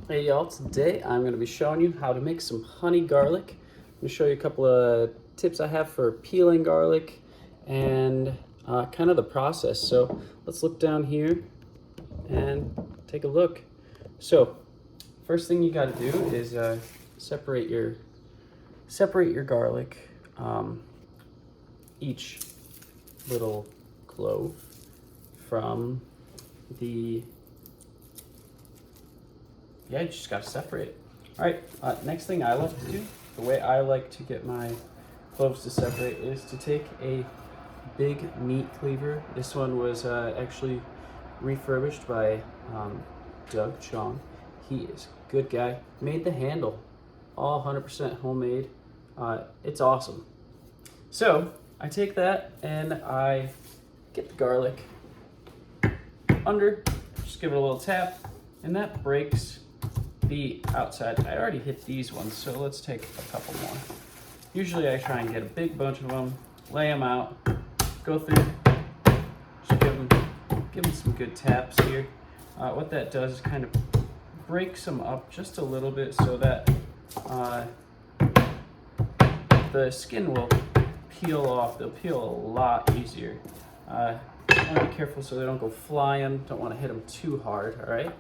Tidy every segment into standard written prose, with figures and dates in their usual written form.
Hey y'all, today I'm going to be showing you how to make some honey garlic. I'm going to show you a couple of tips I have for peeling garlic and kind of the process. So let's look down here and take a look. So first thing you got to do is separate your garlic, each little clove from the you just gotta separate it. All right, next thing I like to do, the way I like to get my cloves to separate is to take a big meat cleaver. This one was actually refurbished by Doug Chong. He is a good guy. Made the handle, all 100% homemade. It's awesome. So I take that and I get the garlic under, just give it a little tap, and that breaks the outside. I already hit these ones, so let's take a couple more. Usually I try and get a big bunch of them, lay them out, go through, just give them some good taps here. What that does is kind of breaks them up just a little bit so that the skin will peel off. They'll peel a lot easier. I want to be careful so they don't go flying. Don't want to hit them too hard, all right?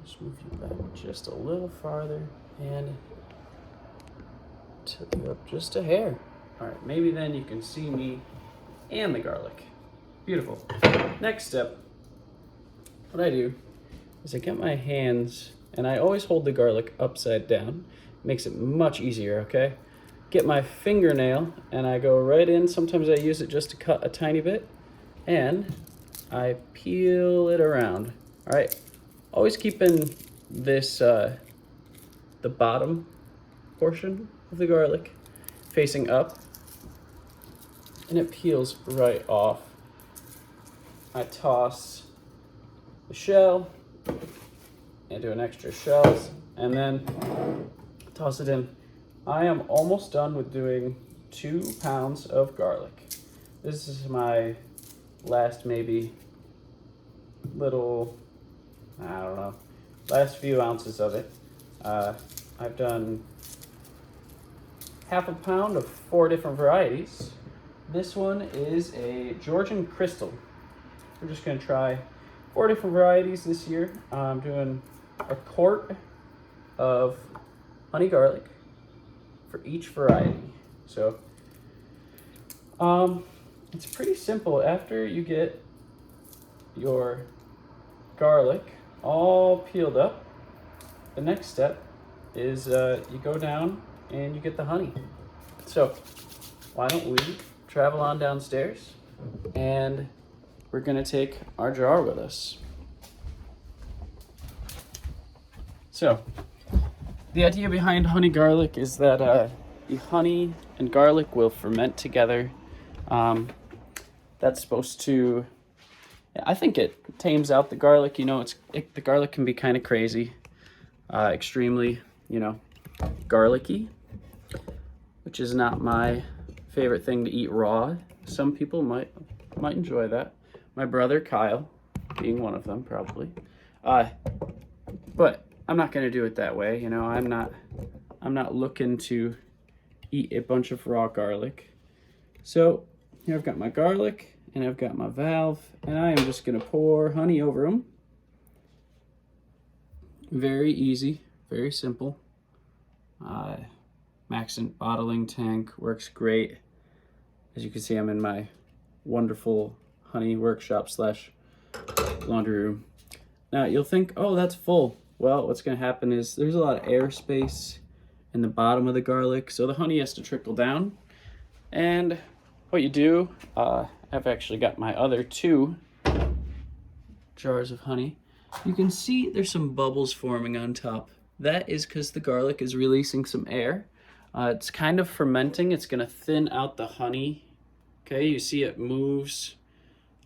Just move you back just a little farther and tilt you up just a hair. All right, maybe then you can see me and the garlic. Beautiful. Next step, what I do is I get my hands and I always hold the garlic upside down. Makes it much easier, okay? Get my fingernail and I go right in. Sometimes I use it just to cut a tiny bit and I peel it around. All right. Always keeping this, the bottom portion of the garlic facing up, and it peels right off. I toss the shell, and do an extra shells, and then toss it in. I am almost done with doing 2 pounds of garlic. This is my last maybe little, I don't know, last few ounces of it. I've done half a pound of 4 different varieties. This one is a Georgian crystal. We're just gonna try 4 different varieties this year. I'm doing a quart of honey garlic for each variety. So it's pretty simple. After you get your garlic all peeled up, the next step is you go down and you get the honey. So why don't we travel on downstairs and we're gonna take our jar with us. So the idea behind honey garlic is that the honey and garlic will ferment together. That's supposed to, I think it tames out the garlic. You know, the garlic can be kind of crazy, extremely, garlicky, which is not my favorite thing to eat raw. Some people might enjoy that. My brother Kyle being one of them, probably. But I'm not gonna do it that way. You know, I'm not looking to eat a bunch of raw garlic. So here I've got my garlic and I've got my valve, and I am just gonna pour honey over them. Very easy, very simple. Maxent bottling tank works great. As you can see, I'm in my wonderful honey workshop slash laundry room. Now you'll think, oh, that's full. Well, what's gonna happen is there's a lot of airspace in the bottom of the garlic, so the honey has to trickle down. And what you do, I've actually got my other 2 jars of honey. You can see there's some bubbles forming on top. That is because the garlic is releasing some air. It's kind of fermenting. It's gonna thin out the honey. Okay, you see it moves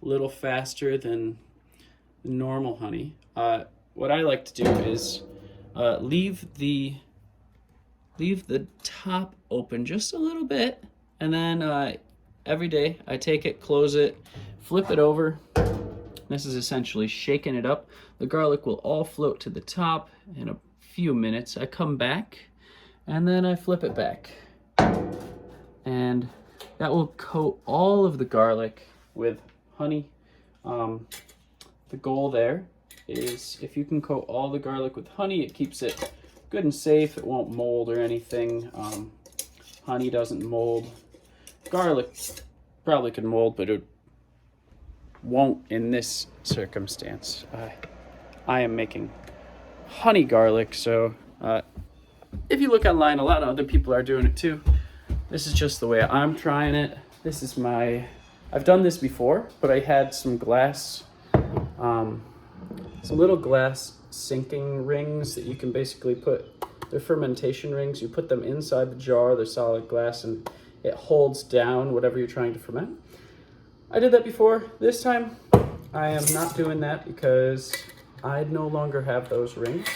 a little faster than normal honey. What I like to do is leave the top open just a little bit, and then every day I take it, close it, flip it over, This is essentially shaking it up. The garlic will all float to the top in a few minutes. I come back and then I flip it back. And that will coat all of the garlic with honey. The goal there is if you can coat all the garlic with honey, it keeps it good and safe. It won't mold or anything. Honey doesn't mold. Garlic probably could mold, but it won't in this circumstance. I am making honey garlic, so if you look online, a lot of other people are doing it too. This is just the way I'm trying it. This is I've done this before, but I had some little glass sinking rings that you can basically they're fermentation rings. You put them inside the jar, they're solid glass, and it holds down whatever you're trying to ferment. I did that before. This time, I am not doing that because I no longer have those rings.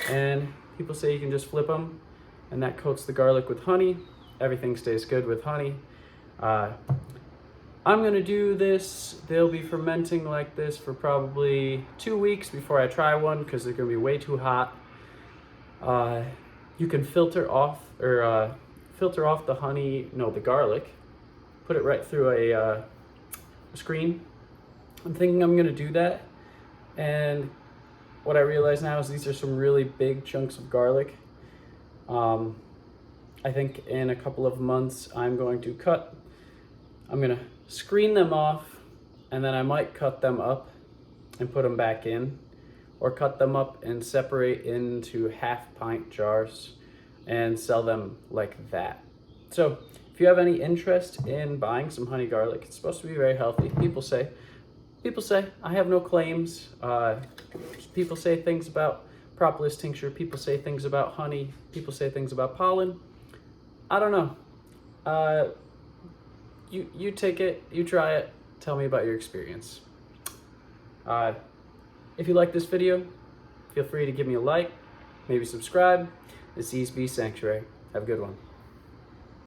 And people say you can just flip them, and that coats the garlic with honey. Everything stays good with honey. I'm gonna do this. They'll be fermenting like this for probably 2 weeks before I try one because they're gonna be way too hot. You can filter off the garlic, put it right through a screen. I'm thinking I'm gonna do that. And what I realize now is these are some really big chunks of garlic. I think in a couple of months I'm gonna screen them off, and then I might cut them up and put them back in, or cut them up and separate into half-pint jars and sell them like that. So if you have any interest in buying some honey garlic, it's supposed to be very healthy. People say, I have no claims. People say things about propolis tincture, people say things about honey, people say things about pollen. I don't know. You take it, you try it, tell me about your experience. If you like this video, feel free to give me a like, maybe subscribe. This is Bee Sanctuary. Have a good one.